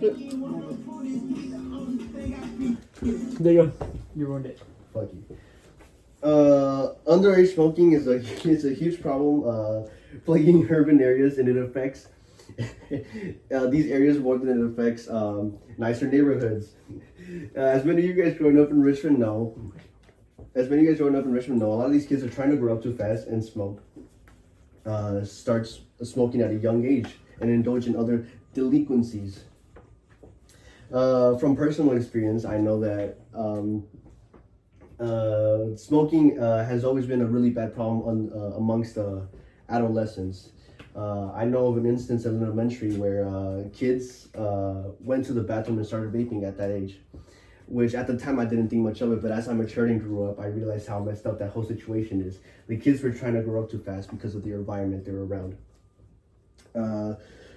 spit. There you go. You ruined it. Fuck you. Underage smoking is a huge problem plaguing urban areas, and it affects these areas more than it affects nicer neighborhoods. As many of you guys growing up in Richmond know, a lot of these kids are trying to grow up too fast and starts smoking at a young age and indulge in other delinquencies. From personal experience, I know that smoking has always been a really bad problem amongst adolescents. I know of an instance in elementary where kids went to the bathroom and started vaping at that age, which at the time I didn't think much of it, but as I matured and grew up, I realized how messed up that whole situation is. The kids were trying to grow up too fast because of the environment they were around.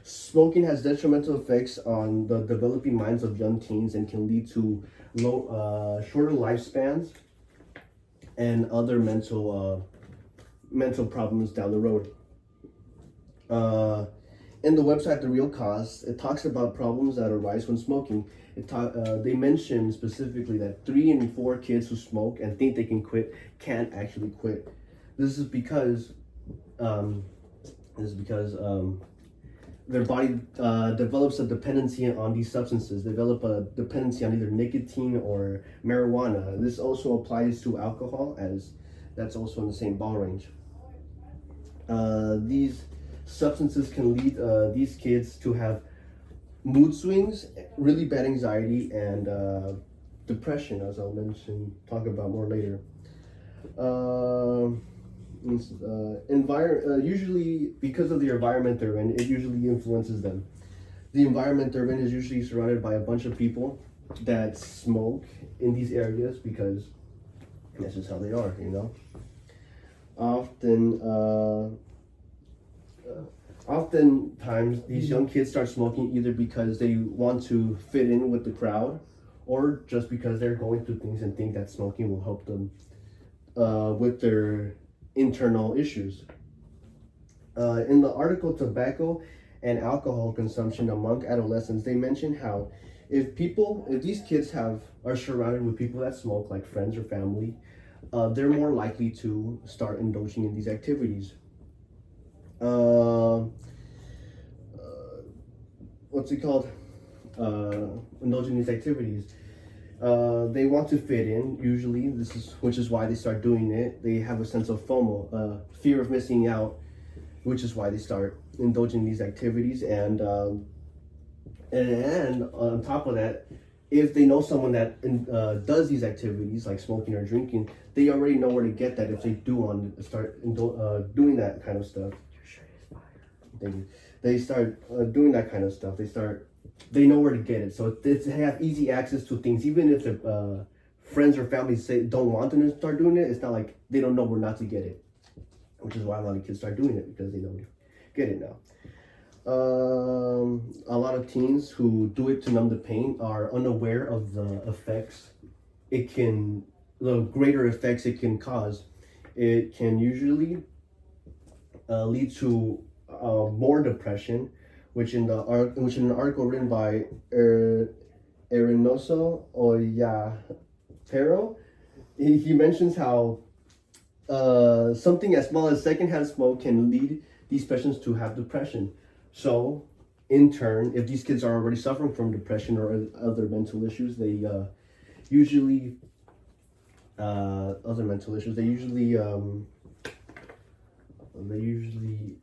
Smoking has detrimental effects on the developing minds of young teens and can lead to shorter lifespans and other mental problems down the road. In the website The Real Cause, it talks about problems that arise when smoking. They mention specifically that 3 in 4 kids who smoke and think they can quit can't actually quit. This is because their body develops a dependency on these substances. They develop a dependency on either nicotine or marijuana. This also applies to alcohol, as that's also in the same ball range. These substances can lead these kids to have mood swings, really bad anxiety, and depression, as I'll talk about more later. Usually because of the environment they're in, it usually influences them. The environment they're in is usually surrounded by a bunch of people that smoke in these areas because that's just how they are, you know. Oftentimes these young kids start smoking either because they want to fit in with the crowd, or just because they're going through things and think that smoking will help them with their internal issues. In the article Tobacco and Alcohol Consumption Among Adolescents, they mention how if these kids are surrounded with people that smoke, like friends or family, they're more likely to start indulging in these activities. Indulging in these activities. They want to fit in, usually, which is why they start doing it. They have a sense of FOMO, fear of missing out, which is why they start indulging in these activities. And on top of that, if they know someone that does these activities, like smoking or drinking, they already know where to get that if they do want to start doing that kind of stuff. They start doing that kind of stuff. They know where to get it, so they have easy access to things. Even if their friends or family don't want them to start doing it, it's not like they don't know where not to get it, which is why a lot of kids start doing it, because they know to get it now. A lot of teens who do it to numb the pain are unaware of the greater effects it can cause. It can usually lead to more depression, which in an article written by Ernesto Oyapero, he mentions how something as small as secondhand smoke can lead these patients to have depression. So, in turn, if these kids are already suffering from depression or other mental issues, they usually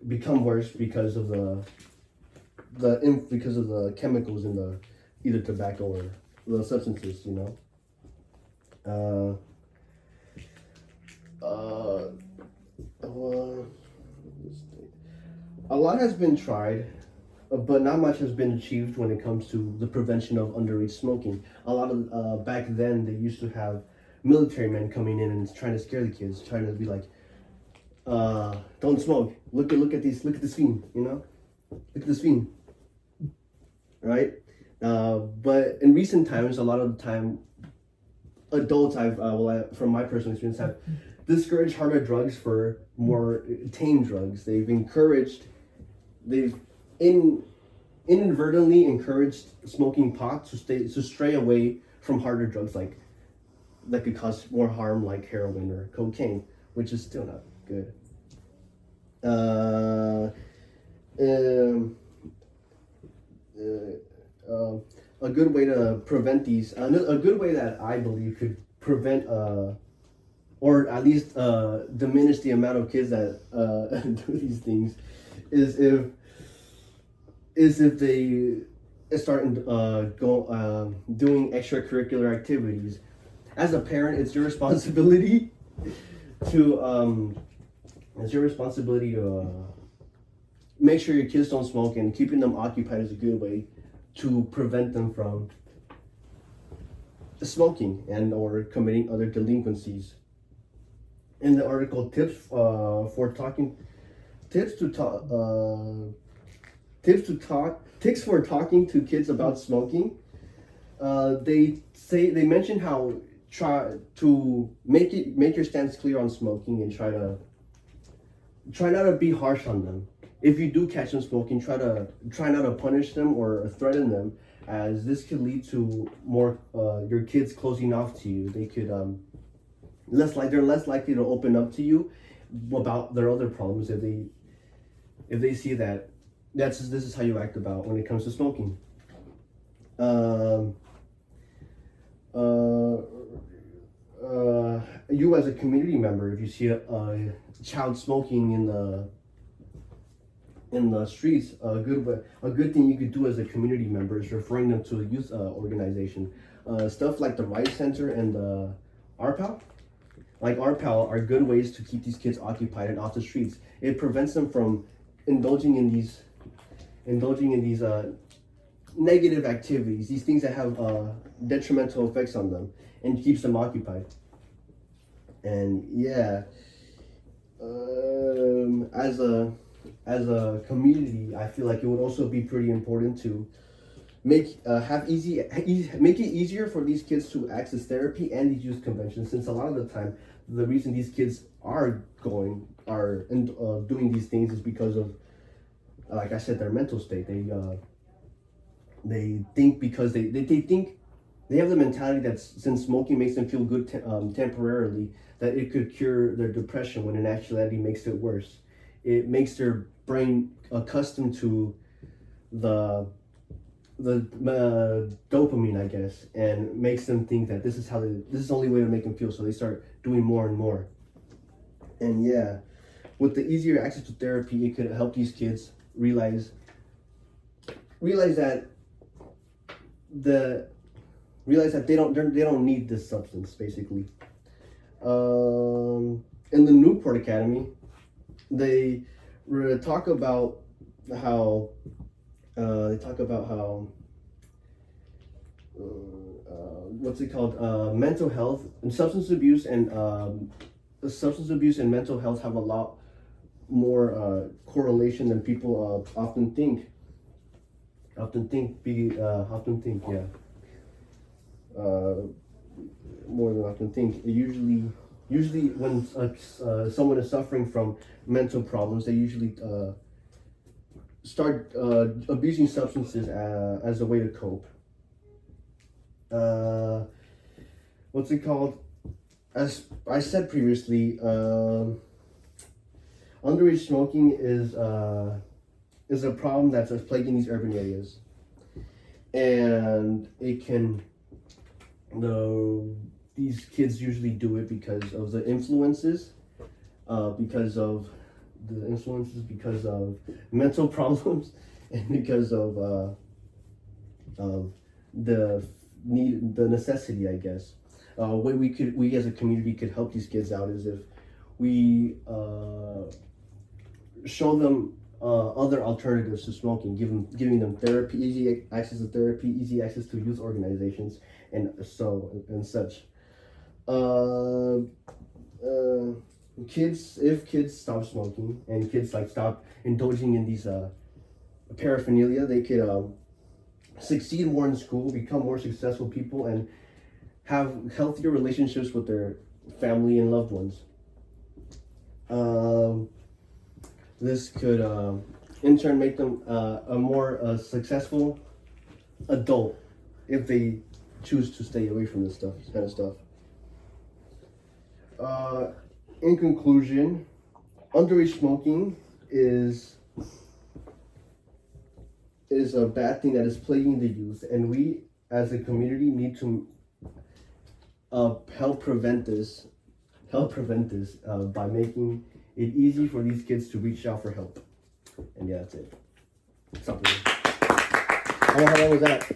become worse because of the chemicals in the either tobacco or the substances, you know. A lot has been tried, but not much has been achieved when it comes to the prevention of underage smoking. A lot of back then they used to have military men coming in and trying to scare the kids, trying to be like, don't smoke. Look at this fiend, you know? Look at this fiend. Right? But in recent times, a lot of the time, adults from my personal experience, have discouraged harder drugs for more tame drugs. They've inadvertently encouraged smoking pot to stray away from harder drugs that could cause more harm, like heroin or cocaine, which is still not good. Um, a good way to prevent these, a good way that I believe could prevent, or at least diminish the amount of kids that do these things, is if they start doing extracurricular activities. As a parent, it's your responsibility to make sure your kids don't smoke, and keeping them occupied is a good way to prevent them from smoking and or committing other delinquencies. In the article, tips for talking to kids about smoking. They mention how try to make your stance clear on smoking, and try not to be harsh on them. If you do catch them smoking, try not to punish them or threaten them, as this could lead to more your kids closing off to you. They could they're less likely to open up to you about their other problems if they see that this is how you act about when it comes to smoking. You as a community member, if you see a child smoking in the streets, a good thing you could do as a community member is referring them to a youth organization. Stuff like the Rice Center and the RPAL. Like RPAL are good ways to keep these kids occupied and off the streets. It prevents them from indulging in these negative activities, these things that have detrimental effects on them, and keeps them occupied. And yeah, as a community, I feel like it would also be pretty important to make it easier for these kids to access therapy and these youth conventions, since a lot of the time the reason these kids are doing these things is because of, like I said, their mental state. They think because they think they have the mentality that since smoking makes them feel good temporarily, that it could cure their depression, when in actuality makes it worse. It makes their brain accustomed to the dopamine, I guess, and makes them think that this is the only way to make them feel. So they start doing more and more. And yeah, with the easier access to therapy, it could help these kids realize that they don't need this substance, basically. In the Newport Academy, they talk about how what's it called? Mental health and substance abuse and mental health have a lot more correlation than people often think. Yeah. More than often think. Usually when someone is suffering from mental problems, they usually start abusing substances as a way to cope. What's it called? As I said previously, underage smoking is a problem that's plaguing these urban areas, and these kids usually do it because of the influences, because of mental problems, and because of the necessity, I guess. Way we as a community could help these kids out is if we show them other alternatives to smoking, giving them therapy, easy access to therapy, easy access to youth organizations, and such. If kids stop smoking and kids stop indulging in these paraphernalia, they could succeed more in school, become more successful people, and have healthier relationships with their family and loved ones. This could in turn make them a more successful adult if they choose to stay away from this kind of stuff. In conclusion, underage smoking is a bad thing that is plaguing the youth, and we as a community need to help prevent this by making it easy for these kids to reach out for help. And yeah, that's it. Something. How long was that?